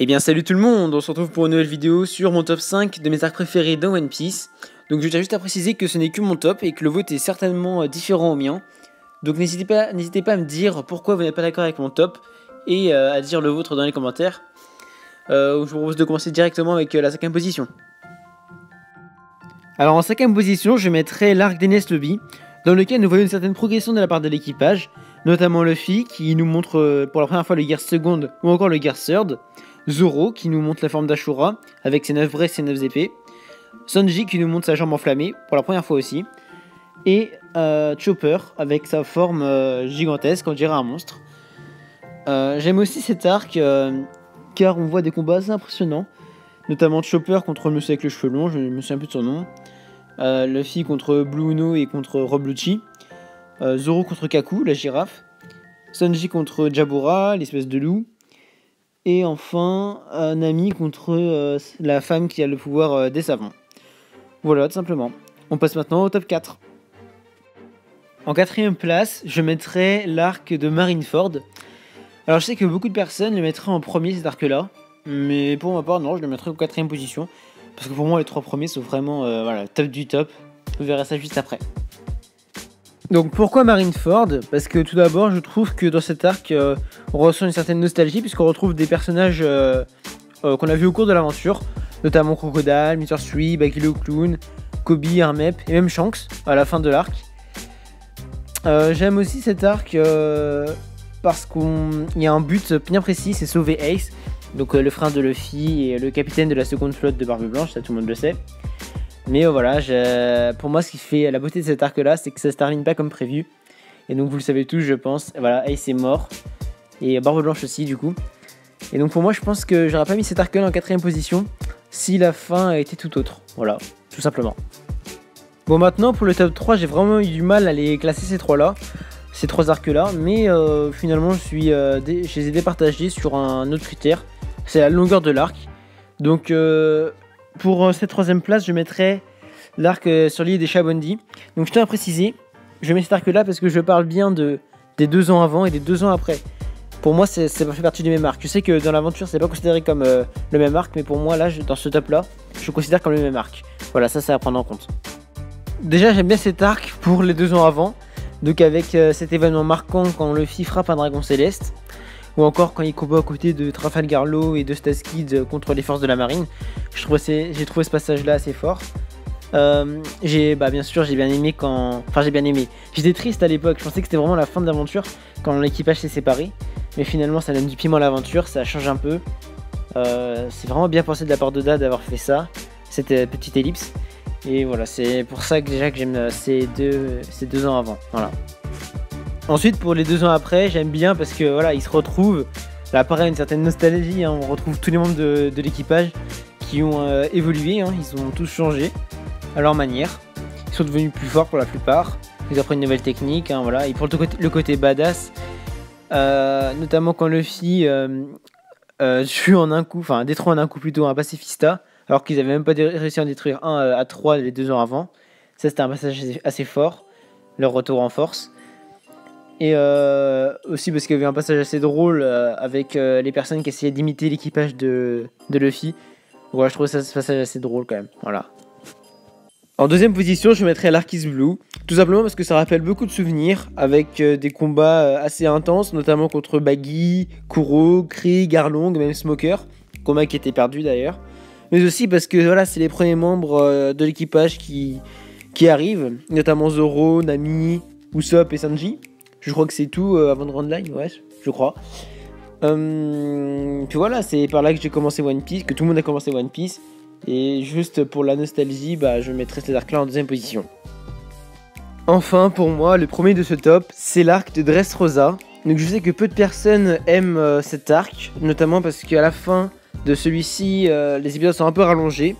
Eh bien salut tout le monde, on se retrouve pour une nouvelle vidéo sur mon top 5 de mes arcs préférés dans One Piece. Donc je tiens juste à préciser que ce n'est que mon top et que le vote est certainement différent au mien. Donc n'hésitez pas à me dire pourquoi vous n'êtes pas d'accord avec mon top et à dire le vôtre dans les commentaires. Je vous propose de commencer directement avec la 5ème position. Alors en 5ème position, je mettrai l'arc d'Enies Lobby, dans lequel nous voyons une certaine progression de la part de l'équipage, notamment Luffy qui nous montre pour la première fois le Gear Second ou encore le Gear Third, Zoro qui nous montre la forme d'Ashura avec ses 9 bras et ses 9 épées, Sanji qui nous montre sa jambe enflammée pour la première fois aussi, et Chopper avec sa forme gigantesque, on dirait un monstre. J'aime aussi cet arc car on voit des combats assez impressionnants, notamment Chopper contre le monsieur avec les cheveux longs, je me souviens plus de son nom, Luffy contre Blue Uno et contre Rob Lucci, Zoro contre Kaku, la girafe, Sanji contre Jabura, l'espèce de loup, et enfin Nami contre la femme qui a le pouvoir des savants. Voilà, tout simplement. On passe maintenant au top 4. En 4ème place, je mettrai l'arc de Marineford. Alors je sais que beaucoup de personnes le mettraient en premier cet arc-là, mais pour ma part, non, je le mettrai en 4ème position. Parce que pour moi, les 3 premiers sont vraiment voilà, top du top. Vous verrez ça juste après. Donc pourquoi Marineford? Parce que tout d'abord, je trouve que dans cet arc, on ressent une certaine nostalgie, puisqu'on retrouve des personnages qu'on a vus au cours de l'aventure, notamment Crocodile, Mr. Sui, Baggy Clown, Kobe, Hermep et même Shanks à la fin de l'arc. J'aime aussi cet arc parce qu'il y a un but bien précis, c'est sauver Ace, donc le frère de Luffy et le capitaine de la seconde flotte de Barbe Blanche, ça tout le monde le sait. Mais voilà, pour moi ce qui fait la beauté de cet arc là, c'est que ça se termine pas comme prévu. Et donc vous le savez tous je pense, voilà, Ace est mort, et Barbe Blanche aussi du coup. Et donc pour moi je pense que j'aurais pas mis cet arc là en 4ème position si la fin a été tout autre, voilà, tout simplement. Bon maintenant pour le top 3, j'ai vraiment eu du mal à les classer ces 3 là, ces 3 arcs là, mais finalement je les ai départagés sur un autre critère, c'est la longueur de l'arc. Donc pour cette 3ème place, je mettrai l'arc sur l'île des Shabondi. Donc je tiens à préciser, je mets cet arc là parce que je parle bien des 2 ans avant et des 2 ans après. Pour moi, ça fait partie du même arc. Je sais que dans l'aventure, c'est pas considéré comme le même arc, mais pour moi, là, dans ce top là, je considère comme le même arc. Voilà, ça à prendre en compte. Déjà, j'aime bien cet arc pour les 2 ans avant. Donc avec cet événement marquant quand Luffy frappe un dragon céleste, ou encore quand il combat aux côtés de Trafalgar Law et de Staskid contre les forces de la marine. J'ai trouvé ce passage là assez fort. Bien sûr j'ai bien aimé j'étais triste à l'époque, je pensais que c'était vraiment la fin de l'aventure quand l'équipage s'est séparé, mais finalement ça donne du piment à l'aventure, ça change un peu. C'est vraiment bien pensé de la part d'Oda d'avoir fait ça, cette petite ellipse, et voilà, c'est pour ça que déjà que j'aime ces deux ans avant, voilà. Ensuite pour les 2 ans après, j'aime bien parce que voilà, ils se retrouvent, là pareil, une certaine nostalgie, hein, on retrouve tous les membres de l'équipage qui ont évolué, hein, ils ont tous changé à leur manière, ils sont devenus plus forts pour la plupart, ils apprennent une nouvelle technique, hein, voilà. Et pour le côté badass, notamment quand Luffy tue en un coup, enfin détruit en un coup plutôt un pacifista, alors qu'ils avaient même pas réussi à en détruire un à 3 les 2 ans avant. Ça c'était un passage assez fort, leur retour en force. Et aussi parce qu'il y avait un passage assez drôle avec les personnes qui essayaient d'imiter l'équipage de Luffy. Voilà, je trouvais ce passage assez drôle quand même, voilà. En 2ème position, je mettrais l'Arc is Blue, tout simplement parce que ça rappelle beaucoup de souvenirs, avec des combats assez intenses, notamment contre Baggy, Kuro, Krieg, Arlong, même Smoker, combat qui était perdu d'ailleurs. Mais aussi parce que voilà, c'est les premiers membres de l'équipage qui arrivent, notamment Zoro, Nami, Usopp et Sanji. Je crois que c'est tout avant de rendre line, ouais, je crois. Puis voilà, c'est par là que j'ai commencé One Piece, que tout le monde a commencé One Piece. Et juste pour la nostalgie, je mettrai cet arc là en 2ème position. Enfin, pour moi, le premier de ce top, c'est l'arc de Dressrosa. Donc je sais que peu de personnes aiment cet arc, notamment parce qu'à la fin de celui-ci, les épisodes sont un peu rallongés.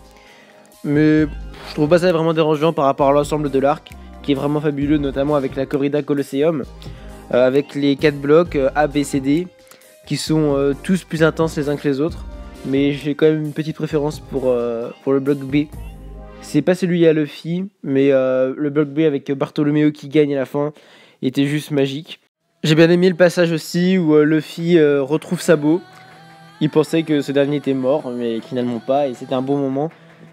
Mais je trouve pas ça vraiment dérangeant par rapport à l'ensemble de l'arc, qui est vraiment fabuleux, notamment avec la corrida Colosseum, avec les 4 blocs A, B, C, D, qui sont tous plus intenses les uns que les autres. Mais j'ai quand même une petite préférence pour le bloc B. C'est pas celui à Luffy, mais le bloc B avec Bartholoméo qui gagne à la fin était juste magique. J'ai bien aimé le passage aussi où Luffy retrouve Sabo. Il pensait que ce dernier était mort, mais finalement pas, et c'était un bon moment.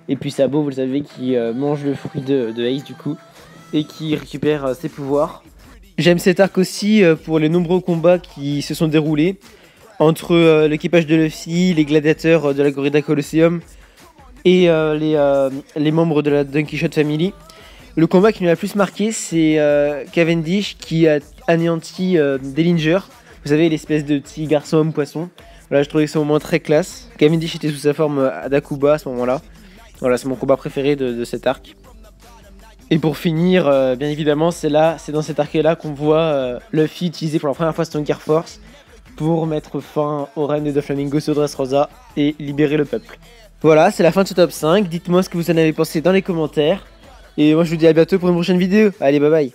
Et puis Sabo, vous le savez, qui mange le fruit de Ace du coup, et qui récupère ses pouvoirs. J'aime cet arc aussi pour les nombreux combats qui se sont déroulés entre l'équipage de Luffy, les gladiateurs de la Corrida Colosseum et les membres de la Don Quichotte Family. Le combat qui m'a le plus marqué, c'est Cavendish qui a anéanti Dillinger. Vous savez, l'espèce de petit garçon homme-poisson. Voilà, je trouvais ce moment très classe. Cavendish était sous sa forme d'Akuba à ce moment-là. Voilà, c'est mon combat préféré de cet arc. Et pour finir, bien évidemment, c'est dans cet arc-là qu'on voit Luffy utiliser pour la première fois son Gear Force pour mettre fin au règne de Doflamingo sur Dressrosa et libérer le peuple. Voilà, c'est la fin de ce top 5. Dites-moi ce que vous en avez pensé dans les commentaires. Et moi, je vous dis à bientôt pour une prochaine vidéo. Allez, bye bye.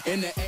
In the